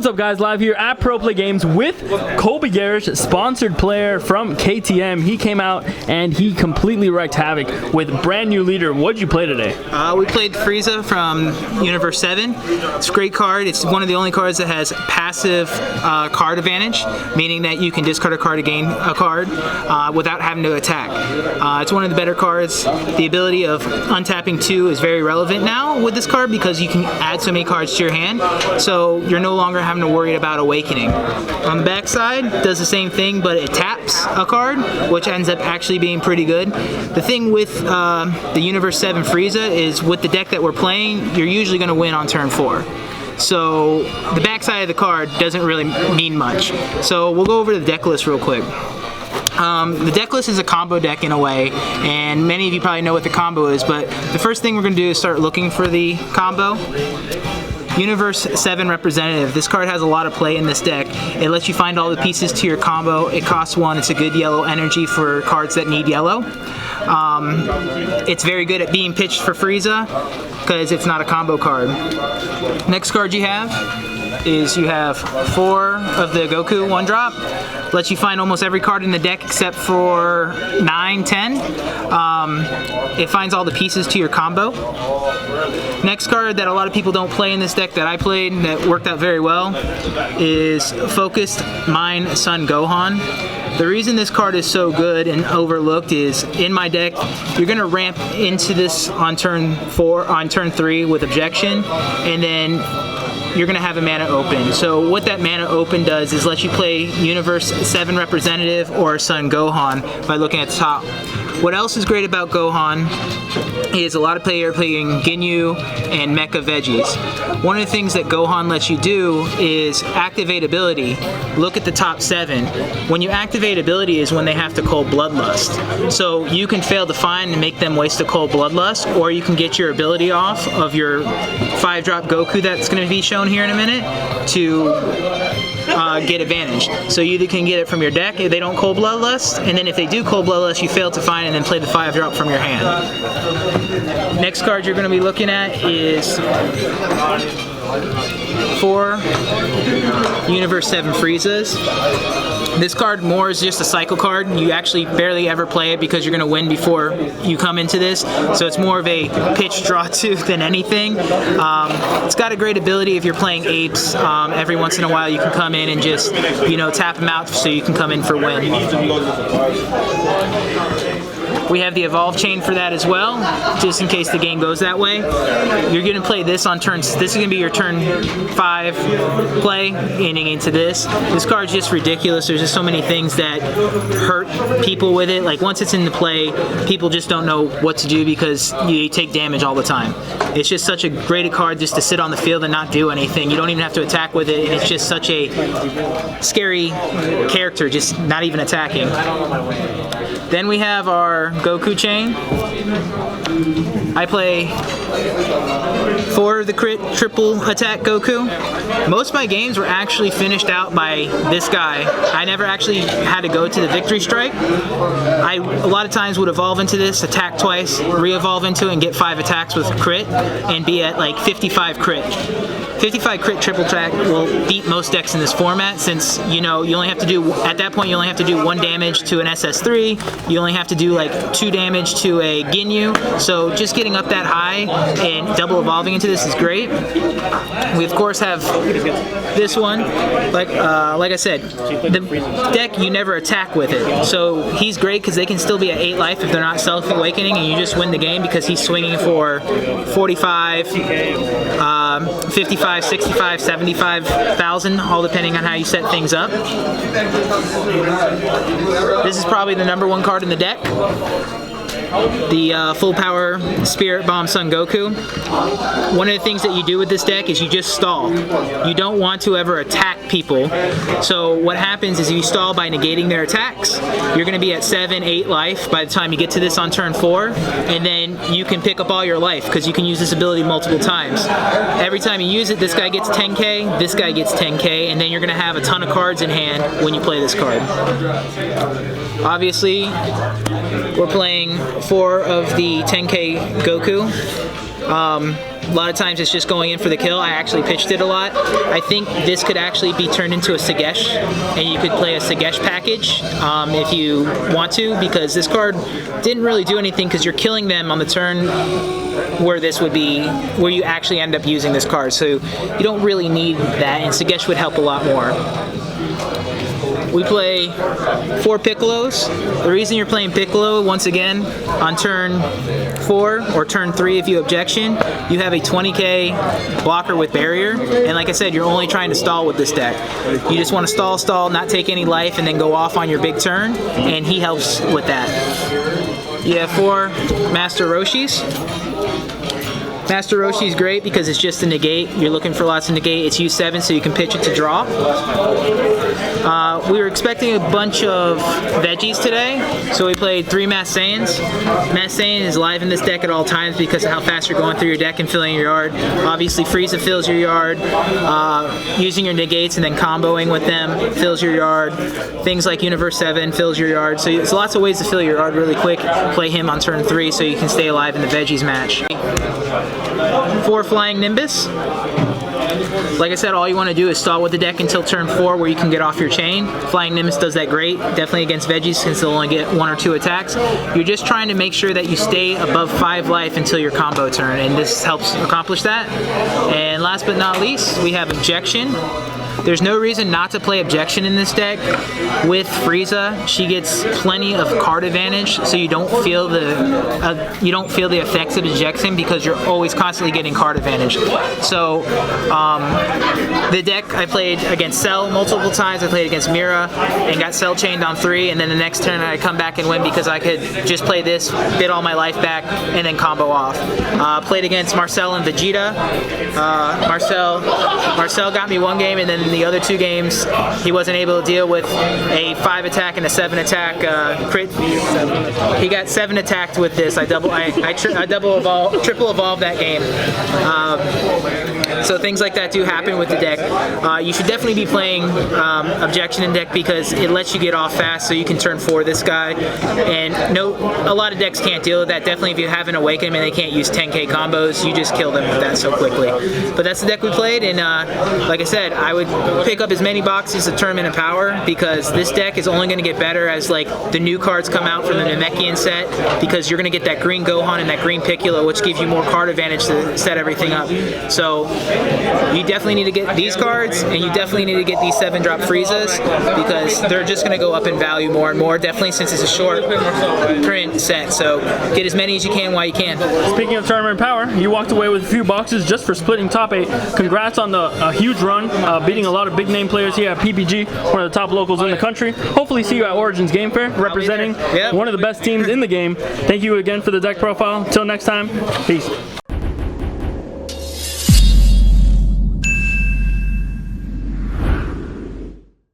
What's up, guys? Live here at Pro Play Games with Colby Gerrish, sponsored player from KTM. He came out and he completely wrecked havoc with brand new leader. What did you play today? We played Frieza from Universe 7. It's a great card. It's one of the only cards that has passive card advantage, meaning that you can discard a card to gain a card without having to attack. It's one of the better cards. The ability of untapping 2 is very relevant now with this card because you can add so many cards to your hand, so you're no longer having to worry about awakening. On the back side, does the same thing, but it taps a card, which ends up actually being pretty good. The thing with the Universe 7 Frieza is with the deck that we're playing, you're usually going to win on turn 4. So the back side of the card doesn't really mean much. So we'll go over the deck list real quick. The deck list is a combo deck in a way, and many of you probably know what the combo is, but the first thing we're going to do is start looking for the combo. Universe 7 Representative. This card has a lot of play in this deck. It lets you find all the pieces to your combo. It costs 1. It's a good yellow energy for cards that need yellow. It's very good at being pitched for Frieza because it's not a combo card. Next card you have is you have 4 of the Goku 1-drop. Lets you find almost every card in the deck except for 9, 10. It finds all the pieces to your combo. Next card that a lot of people don't play in this deck that I played that worked out very well is Focused Mind Son-Goku. The reason this card is so good and overlooked is in my deck, you're going to ramp into this on turn 3 with Objection, and then you're going to have a mana open. So what that mana open does is let you play Universe 7 Representative or Son-Goku by looking at the top. What else is great about Gohan is a lot of players playing Ginyu and Mecha Veggies. One of the things that Gohan lets you do is activate ability. Look at the top 7. When you activate ability is when they have to Cold Bloodlust. So you can fail to find and make them waste a Cold Bloodlust, or you can get your ability off of your 5-drop Goku that's going to be shown here in a minute to get advantage. So you either can get it from your deck if they don't Cold Bloodlust, and then if they do Cold Bloodlust, you fail to find and then play the 5-drop from your hand. Next card you're going to be looking at is 4 Universe 7 Friezas. This card more is just a cycle card. You actually barely ever play it because you're going to win before you come into this. So it's more of a pitch draw to than anything. It's got a great ability if you're playing apes. Every once in a while you can come in and just, tap them out so you can come in for win. We have the Evolve Chain for that as well, just in case the game goes that way. You're going to play this on turns. This is going to be your turn 5 play, ending into this. This card's just ridiculous. There's just so many things that hurt people with it. Like once it's into play, people just don't know what to do because you take damage all the time. It's just such a great card just to sit on the field and not do anything. You don't even have to attack with it, and it's just such a scary character, just not even attacking. Then we have our Goku Chain. I play 4 of the crit triple attack Goku. Most of my games were actually finished out by this guy. I never actually had to go to the victory strike. I a lot of times would evolve into this, attack twice, re-evolve into it, and get 5 attacks with crit, and be at like 55 crit. 55 crit triple attack will beat most decks in this format, since you only have to do, at that point you only have to do 1 damage to an SS3, you only have to do like 2 damage to a Ginyu, so just getting up that high and double evolving into this is great. We of course have this one, like I said, the deck you never attack with it, so he's great because they can still be at 8 life if they're not self-awakening, and you just win the game because he's swinging for 45, 55, 65, 75,000, all depending on how you set things up. This is probably the #1 card in the deck. The full power Spirit Bomb Son-Goku. One of the things that you do with this deck is you just stall. You don't want to ever attack people. So what happens is you stall by negating their attacks. You're going to be at 7, 8 life by the time you get to this on turn 4, and then you can pick up all your life because you can use this ability multiple times. Every time you use it, this guy gets 10k, this guy gets 10k, and then you're going to have a ton of cards in hand when you play this card. Obviously, we're playing 4 of the 10k Goku. A lot of times it's just going in for the kill. I actually pitched it a lot. I think this could actually be turned into a Sagesh, and you could play a Sagesh package if you want to, because this card didn't really do anything because you're killing them on the turn where this would be, where you actually end up using this card. So you don't really need that, and Sagesh would help a lot more. We play 4 Piccolos. The reason you're playing Piccolo, once again, on turn 4 or turn 3 if you objection, you have a 20k blocker with barrier, and like I said, you're only trying to stall with this deck. You just want to stall, not take any life, and then go off on your big turn, and he helps with that. You have 4 Master Roshis. Master Roshi is great because it's just a negate. You're looking for lots of negate. It's U7, so you can pitch it to draw. We were expecting a bunch of veggies today, so we played 3 Mass Saiyans. Mass Saiyan is live in this deck at all times because of how fast you're going through your deck and filling your yard. Obviously, Frieza fills your yard. Using your negates and then comboing with them fills your yard. Things like Universe 7 fills your yard. So there's lots of ways to fill your yard really quick. Play him on turn 3 so you can stay alive in the veggies match. 4 Flying Nimbus. Like I said, all you want to do is stall with the deck until turn 4 where you can get off your chain. Flying Nimbus does that great, definitely against veggies since they'll only get 1 or 2 attacks. You're just trying to make sure that you stay above 5 life until your combo turn, and this helps accomplish that. And last but not least, we have Objection. There's no reason not to play Objection in this deck. With Frieza, she gets plenty of card advantage, so you don't feel the effects of Objection because you're always constantly getting card advantage. So the deck I played against Cell multiple times. I played against Mira and got Cell chained on 3, and then the next turn I come back and win because I could just play this, bid all my life back, and then combo off. Played against Marcel and Vegeta. Marcel got me 1 game, and then in the other 2 games he wasn't able to deal with a 5 attack and a 7 attack crit. He got 7 attacked with this. I triple evolved that game. So things like that do happen with the deck. You should definitely be playing Objection in deck because it lets you get off fast, so you can turn 4 this guy. And a lot of decks can't deal with that. Definitely if you have an Awaken and they can't use 10k combos, you just kill them with that so quickly. But that's the deck we played, and like I said, I would pick up as many boxes of Tournament of Power because this deck is only going to get better as like the new cards come out from the Namekian set, because you're going to get that green Gohan and that green Piccolo, which gives you more card advantage to set everything up. So you definitely need to get these cards, and you definitely need to get these 7-drop Friezas because they're just going to go up in value more and more, definitely since it's a short print set. So get as many as you can while you can. Speaking of Tournament of Power, you walked away with a few boxes just for splitting top 8. Congrats on the huge run, beating a lot of big name players here at PPG, one of the top locals in the country. Hopefully see you at Origins Game Fair, representing one of the best teams in the game. Thank you again for the deck profile. Until next time, peace.